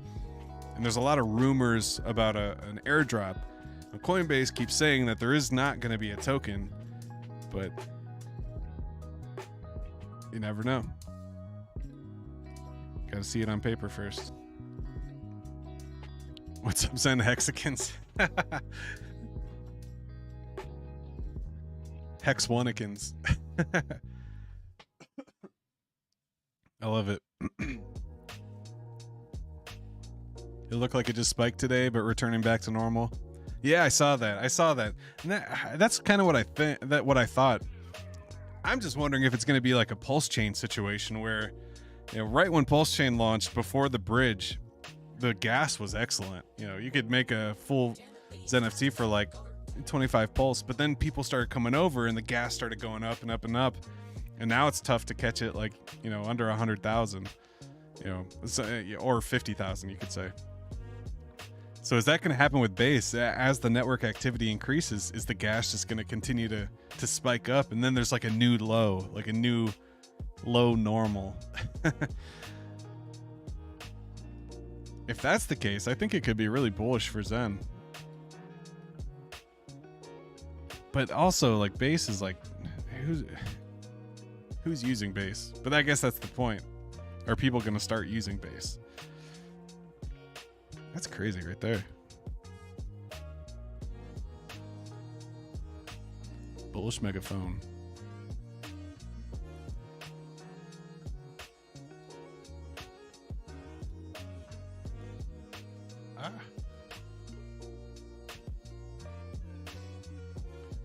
And there's a lot of rumors about an airdrop. Coinbase keeps saying that there is not going to be a token, but you never know. Got to see it on paper first. What's up, Zen Hexicans? Hex-oneicans. I love it. It looked like it just spiked today, but returning back to normal. Yeah, I saw that. And that's kind of what I thought. I'm just wondering if it's going to be like a Pulsechain situation where, you know, right when Pulsechain launched before the bridge, the gas was excellent. You know, you could make a full Zen NFT for like 25 Pulse, but then people started coming over and the gas started going up and up and up. And now it's tough to catch it like, you know, under 100,000, you know, or 50,000, you could say. So is that going to happen with base as the network activity increases? Is the gas just going to continue to spike up, and then there's like a new low, like a new low normal? If that's the case, I think it could be really bullish for Zen. But also, like, base is like, who's using base? But I guess that's the point. Are people going to start using base? That's crazy right there. Bullish megaphone.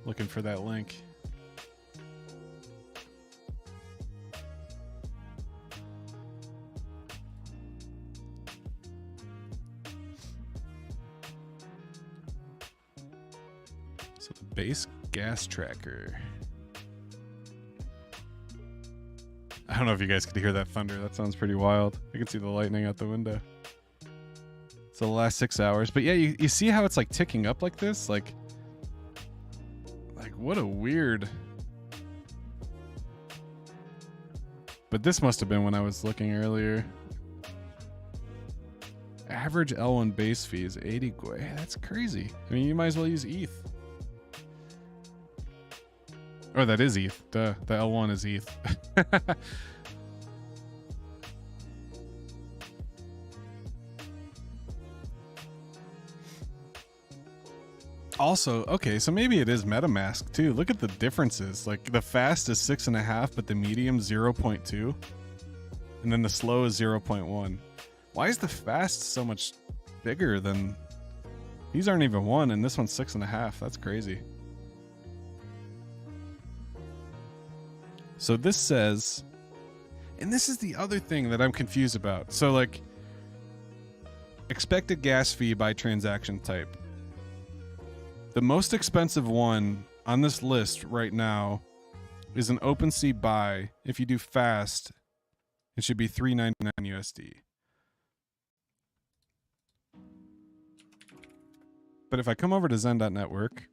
Looking for that link. So the base gas tracker. I don't know if you guys could hear that thunder. That sounds pretty wild. I can see the lightning out the window. So the last 6 hours. But yeah, you see how it's like ticking up like this? Like what a weird... But this must have been when I was looking earlier. Average L1 base fee is 80 Gwei. That's crazy. I mean, you might as well use ETH. Oh, that is ETH. Duh. The L1 is ETH. Also, okay, so maybe it is MetaMask too. Look at the differences. Like the fast is 6.5, but the medium 0.2, and then the slow is 0.1. Why is the fast so much bigger than these? Aren't even 1, and this one's 6.5. That's crazy. So this says, and this is the other thing that I'm confused about. So like expected gas fee by transaction type. The most expensive one on this list right now is an OpenSea buy. If you do fast, it should be $3.99 USD. But if I come over to Zen.network,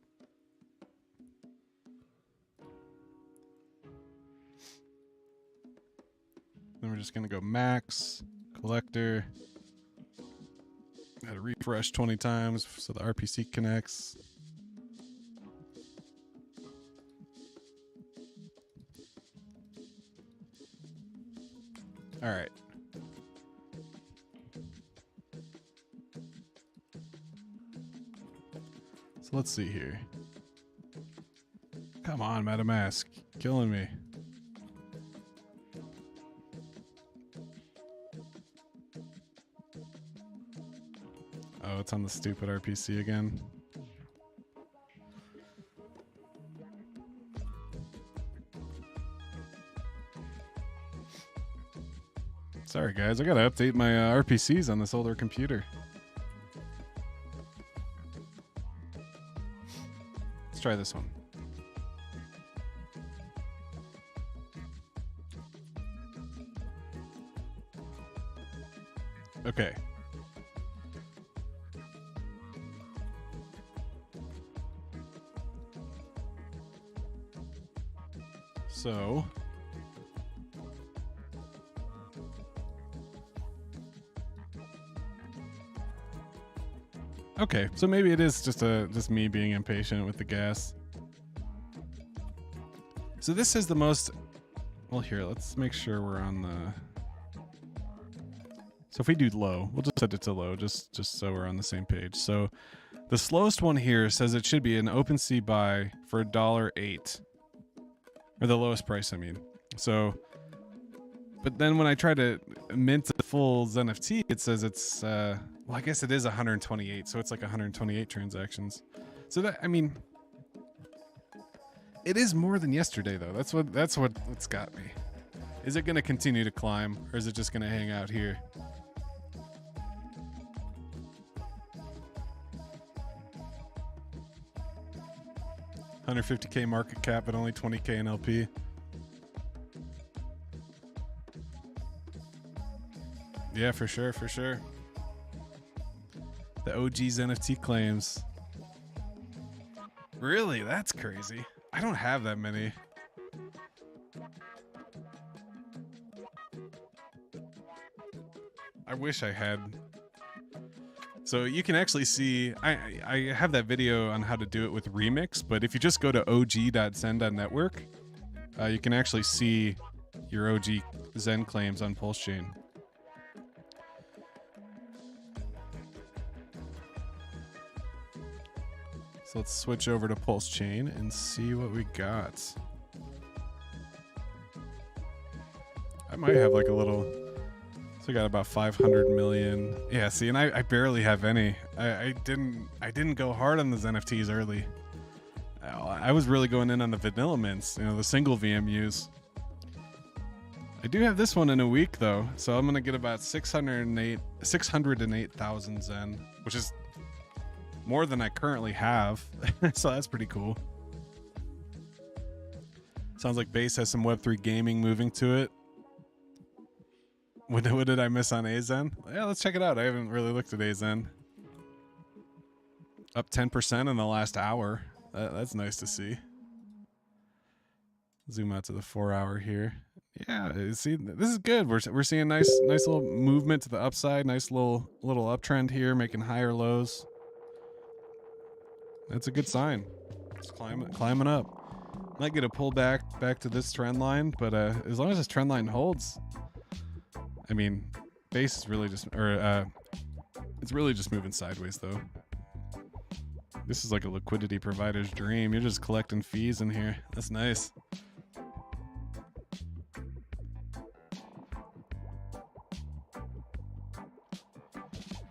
then we're just going to go max, collector. Got to refresh 20 times so the RPC connects. All right. So let's see here. Come on, MetaMask. Killing me. Oh, it's on the stupid RPC again. Sorry, guys. I gotta update my RPCs on this older computer. Let's try this one. Okay. So... okay, so maybe it is just me being impatient with the gas. So this is the most... Well, here, let's make sure we're on the... So if we do low, we'll just set it to low, just so we're on the same page. So the slowest one here says it should be an OpenSea buy for $1.08. Or the lowest price, I mean. So... But then when I try to mint the full ZenFT, it says it's... well, I guess it is 128, so it's like 128 transactions. So that, I mean, it is more than yesterday, though. That's what's got me. Is it going to continue to climb, or is it just going to hang out here? $150K market cap, but only 20K in LP. Yeah, for sure, for sure. The OG's NFT claims. Really? That's crazy. I don't have that many. I wish I had. So you can actually see, I have that video on how to do it with Remix, but if you just go to og.zen.network, you can actually see your OG Zen claims on Pulsechain. So let's switch over to Pulsechain and see what we got. I might have like a little. So we got about 500 million. Yeah, see, and I barely have any. I didn't go hard on those NFTs early. I was really going in on the vanilla mints, you know, the single VMUs. I do have this one in a week though, so I'm gonna get about 608,000 Zen, which is more than I currently have. So that's pretty cool. Sounds like Base has some Web3 gaming moving to it. What did I miss on AZen? Yeah, let's check it out. I haven't really looked at AZen. Up 10% in the last hour. That's nice to see. Zoom out to the 4 hour here. Yeah, see, this is good. We're seeing nice little movement to the upside. Nice little uptrend here, making higher lows. That's a good sign. It's climbing up. Might get a pullback back to this trend line, but as long as this trend line holds, I mean, Base is really just, it's really just moving sideways though. This is like a liquidity provider's dream. You're just collecting fees in here. That's nice.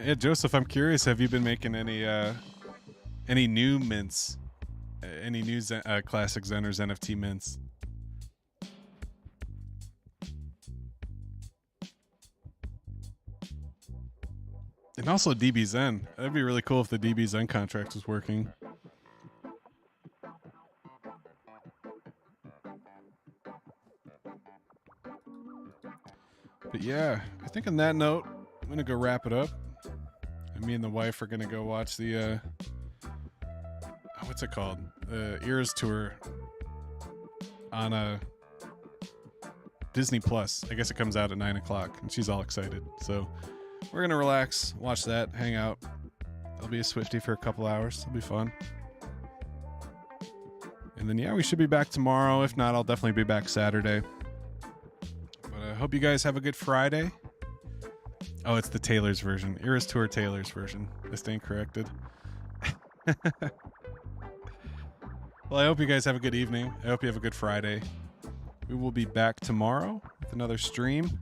Yeah, Joseph, I'm curious. Have you been making any new mints? Any new classic Zeners NFT mints? And also DB Zen. That'd be really cool if the DB Zen contract was working. But yeah, I think on that note, I'm gonna go wrap it up. And me and the wife are gonna go watch the what's it called? The Eras tour on Disney Plus. I guess it comes out at 9 o'clock, and she's all excited. So we're gonna relax, watch that, hang out. I'll be a Swiftie for a couple hours. It'll be fun. And then yeah, we should be back tomorrow. If not, I'll definitely be back Saturday. But I hope you guys have a good Friday. Oh, it's the Taylor's version. Eras Tour Taylor's version. I stand corrected. Well, I hope you guys have a good evening. I hope you have a good Friday. We will be back tomorrow with another stream.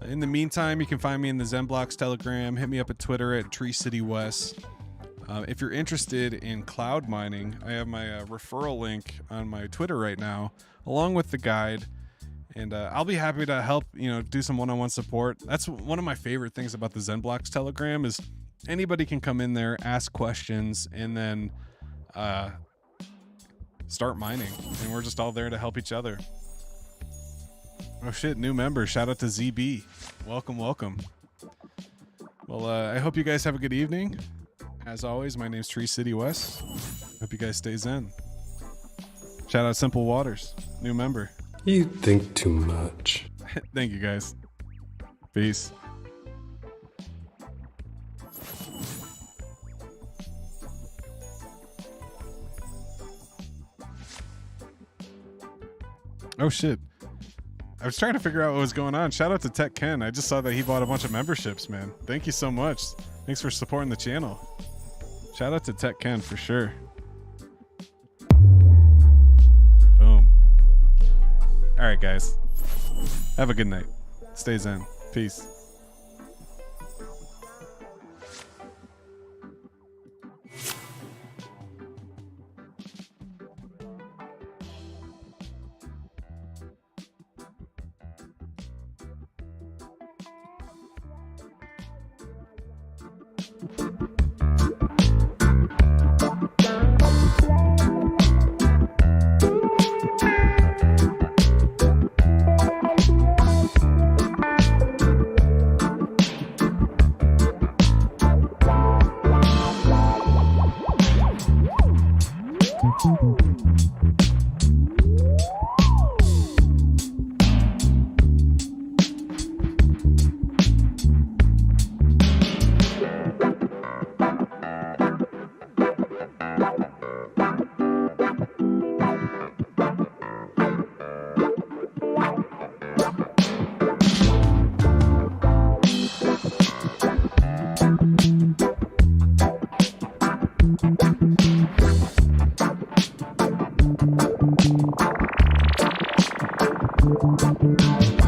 In the meantime, you can find me in the ZenBlocks Telegram. Hit me up at Twitter at TreeCityWest. If you're interested in cloud mining, I have my referral link on my Twitter right now, along with the guide. And I'll be happy to help, do some one-on-one support. That's one of my favorite things about the ZenBlocks Telegram is anybody can come in there, ask questions, and then start mining. And we're just all there to help each other. Oh shit, new member. Shout out to ZB. Welcome. Well, I hope you guys have a good evening. As always, my name's TreeCityWest. Hope you guys stay zen. Shout out Simple Waters, new member. You think too much. Thank you guys. Peace. Oh shit. I was trying to figure out what was going on. Shout out to Tech Ken. I just saw that he bought a bunch of memberships, man. Thank you so much. Thanks for supporting the channel. Shout out to Tech Ken for sure. Boom. All right, guys. Have a good night. Stay zen. Peace. Bye.